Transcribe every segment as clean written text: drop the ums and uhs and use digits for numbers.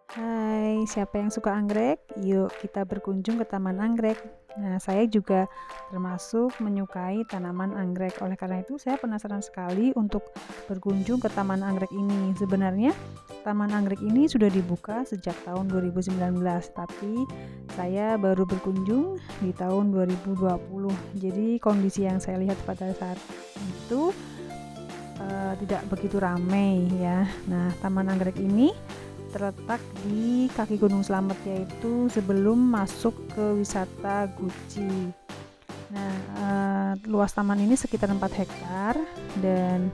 Hai, siapa yang suka anggrek? Yuk kita berkunjung ke Taman Anggrek. Nah, saya juga termasuk menyukai tanaman anggrek. Oleh karena itu, saya penasaran sekali untuk berkunjung ke Taman Anggrek ini. Sebenarnya, Taman Anggrek ini sudah dibuka sejak tahun 2019, tapi saya baru berkunjung di tahun 2020. Jadi, kondisi yang saya lihat pada saat itu tidak begitu ramai ya. Nah, Taman Anggrek ini terletak di kaki Gunung Slamet, yaitu sebelum masuk ke wisata Guci. Nah, luas taman ini sekitar 4 hektar dan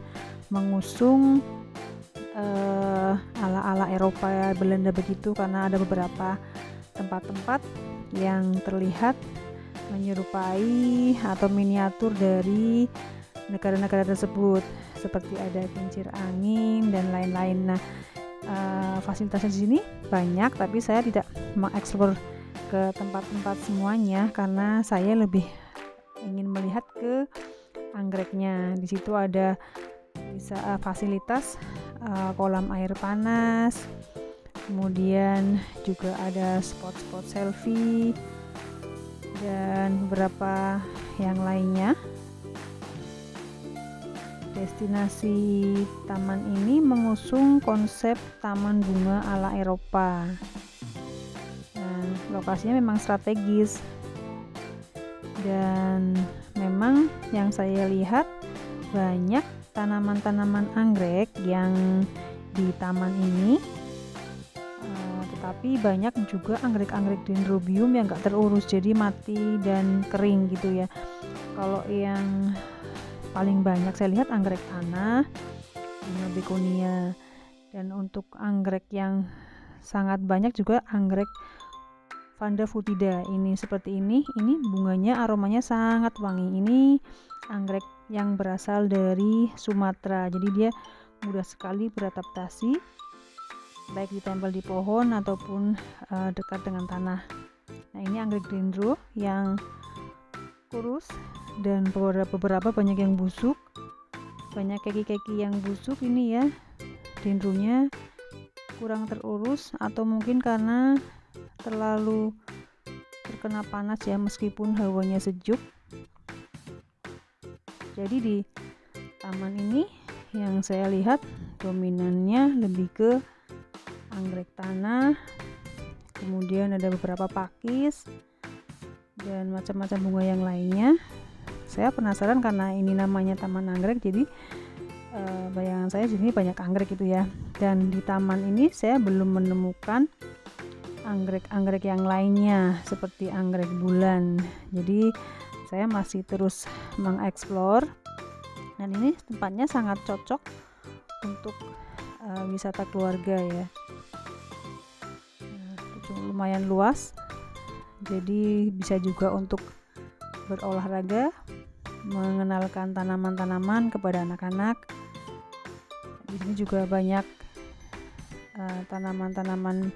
mengusung ala-ala Eropa Belanda begitu, karena ada beberapa tempat-tempat yang terlihat menyerupai atau miniatur dari negara-negara tersebut, seperti ada kincir angin dan lain-lain. Nah, fasilitasnya di sini banyak, tapi saya tidak mengeksplor ke tempat-tempat semuanya karena saya lebih ingin melihat ke anggreknya. Di situ ada fasilitas kolam air panas, kemudian juga ada spot-spot selfie dan beberapa yang lainnya. Destinasi taman ini mengusung konsep taman bunga ala Eropa. Nah, lokasinya memang strategis dan memang yang saya lihat banyak tanaman-tanaman anggrek yang di taman ini, tetapi banyak juga anggrek-anggrek dendrobium yang gak terurus, jadi mati dan kering gitu ya. Kalau yang paling banyak saya lihat anggrek tanah, bunga begonia, dan untuk anggrek yang sangat banyak juga anggrek Vanda foetida. Ini seperti ini bunganya aromanya sangat wangi. Ini anggrek yang berasal dari Sumatera, jadi dia mudah sekali beradaptasi, baik ditempel di pohon ataupun dekat dengan tanah. Nah, ini anggrek dendro yang kurus dan beberapa banyak yang busuk, banyak keki-keki yang busuk ini ya. Dendronya kurang terurus atau mungkin karena terlalu terkena panas ya, meskipun hawanya sejuk. Jadi di taman ini yang saya lihat dominannya lebih ke anggrek tanah, kemudian ada beberapa pakis dan macam-macam bunga yang lainnya. Saya penasaran karena ini namanya Taman Anggrek, jadi bayangan saya di sini banyak anggrek gitu ya. Dan di taman ini saya belum menemukan anggrek-anggrek yang lainnya seperti anggrek bulan. Jadi saya masih terus mengeksplor, dan ini tempatnya sangat cocok untuk wisata keluarga ya. Lumayan luas, jadi bisa juga untuk berolahraga, mengenalkan tanaman-tanaman kepada anak-anak. Di sini juga banyak tanaman-tanaman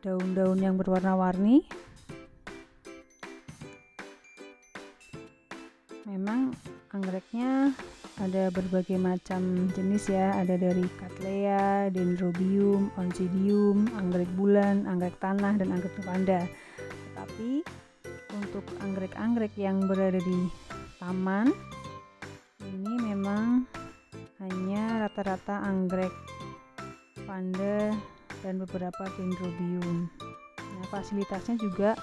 daun-daun yang berwarna-warni. Memang anggreknya ada berbagai macam jenis ya, ada dari Cattleya, Dendrobium, Oncidium, anggrek bulan, anggrek tanah, dan anggrek vanda. Tetapi untuk anggrek-anggrek yang berada di taman ini memang hanya rata-rata anggrek vanda dan beberapa dendrobium. Nah, fasilitasnya juga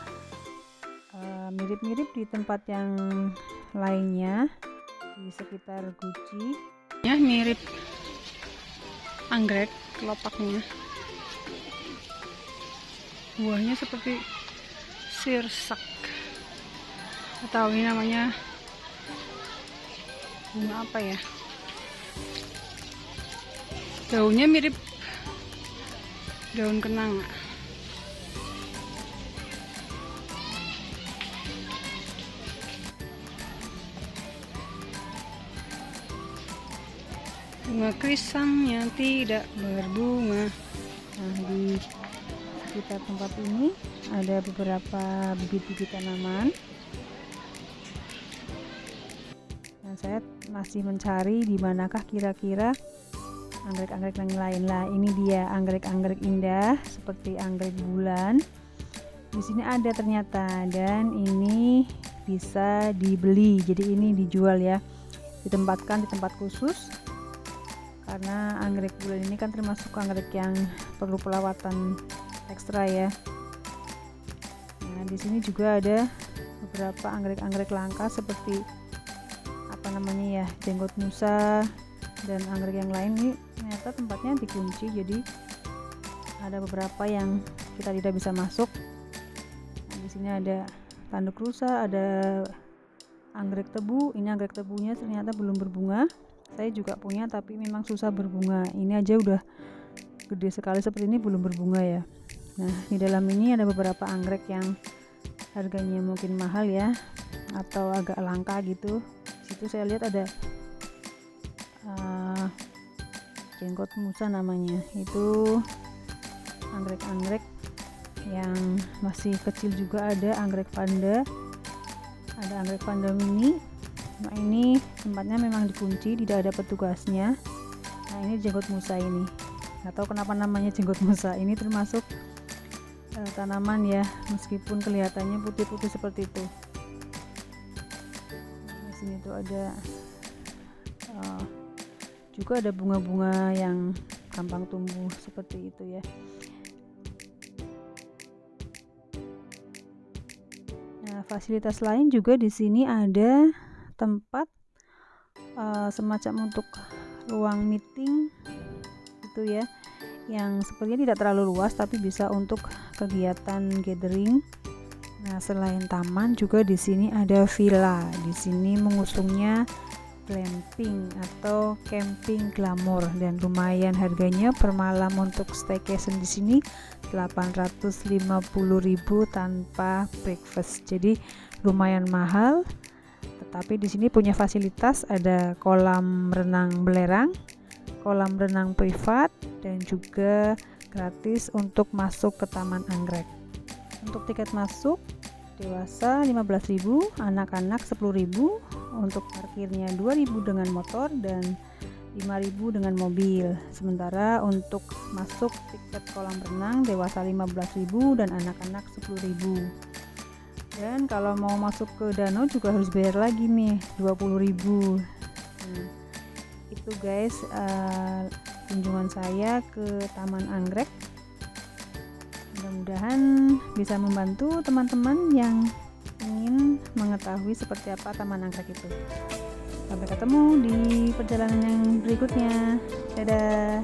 mirip-mirip di tempat yang lainnya di sekitar Guci. Ya, mirip anggrek kelopaknya. Buahnya seperti sirsak, atau ini namanya bunga apa ya, daunnya mirip daun kenanga. Bunga krisang yang tidak berbunga. Nah, di sekitar tempat ini ada beberapa bibit-bibit tanaman. Dan saya masih mencari di manakah kira-kira anggrek-anggrek yang lain. Lah, ini dia anggrek-anggrek indah seperti anggrek bulan. Di sini ada ternyata, dan ini bisa dibeli. Jadi ini dijual ya. Ditempatkan di tempat khusus. Karena anggrek bulan ini kan termasuk anggrek yang perlu perawatan ekstra ya. Nah, di sini juga ada beberapa anggrek-anggrek langka seperti apa namanya ya, jenggot musa dan anggrek yang lain. Ini ternyata tempatnya dikunci, jadi ada beberapa yang kita tidak bisa masuk. Nah, di sini ada tanduk rusa, ada anggrek tebu. Ini anggrek tebunya ternyata belum berbunga. Saya juga punya tapi memang susah berbunga. Ini aja udah gede sekali seperti ini belum berbunga ya. Nah, di dalam ini ada beberapa anggrek yang harganya mungkin mahal ya, atau agak langka gitu. Di situ saya lihat ada jenggot musa namanya. Itu anggrek-anggrek yang masih kecil juga, ada anggrek panda, ada anggrek panda mini. Nah, ini tempatnya memang dikunci, tidak ada petugasnya. Nah, ini jenggot musa ini. Nggak tahu kenapa namanya jenggot musa. Ini termasuk tanaman ya, meskipun kelihatannya putih-putih seperti itu. Di sini tuh ada juga ada bunga-bunga yang gampang tumbuh seperti itu ya. Nah, fasilitas lain juga di sini ada tempat semacam untuk ruang meeting gitu ya, yang sepertinya tidak terlalu luas tapi bisa untuk kegiatan gathering. Nah, selain taman juga di sini ada villa. Di sini mengusungnya glamping atau camping glamor, dan lumayan harganya per malam untuk staycation di sini 850.000 tanpa breakfast. Jadi lumayan mahal. Tetapi di sini punya fasilitas, ada kolam renang belerang, kolam renang privat, dan juga gratis untuk masuk ke Taman Anggrek. Untuk tiket masuk, dewasa 15.000, anak-anak 10.000, untuk parkirnya 2.000 dengan motor dan 5.000 dengan mobil. Sementara untuk masuk tiket kolam renang dewasa 15.000 dan anak-anak 10.000. Dan kalau mau masuk ke danau juga harus bayar lagi nih, 20.000. Nah, itu guys kunjungan saya ke Taman Anggrek. Mudah-mudahan bisa membantu teman-teman yang ingin mengetahui seperti apa Taman Anggrek itu. Sampai ketemu di perjalanan yang berikutnya. Dadah.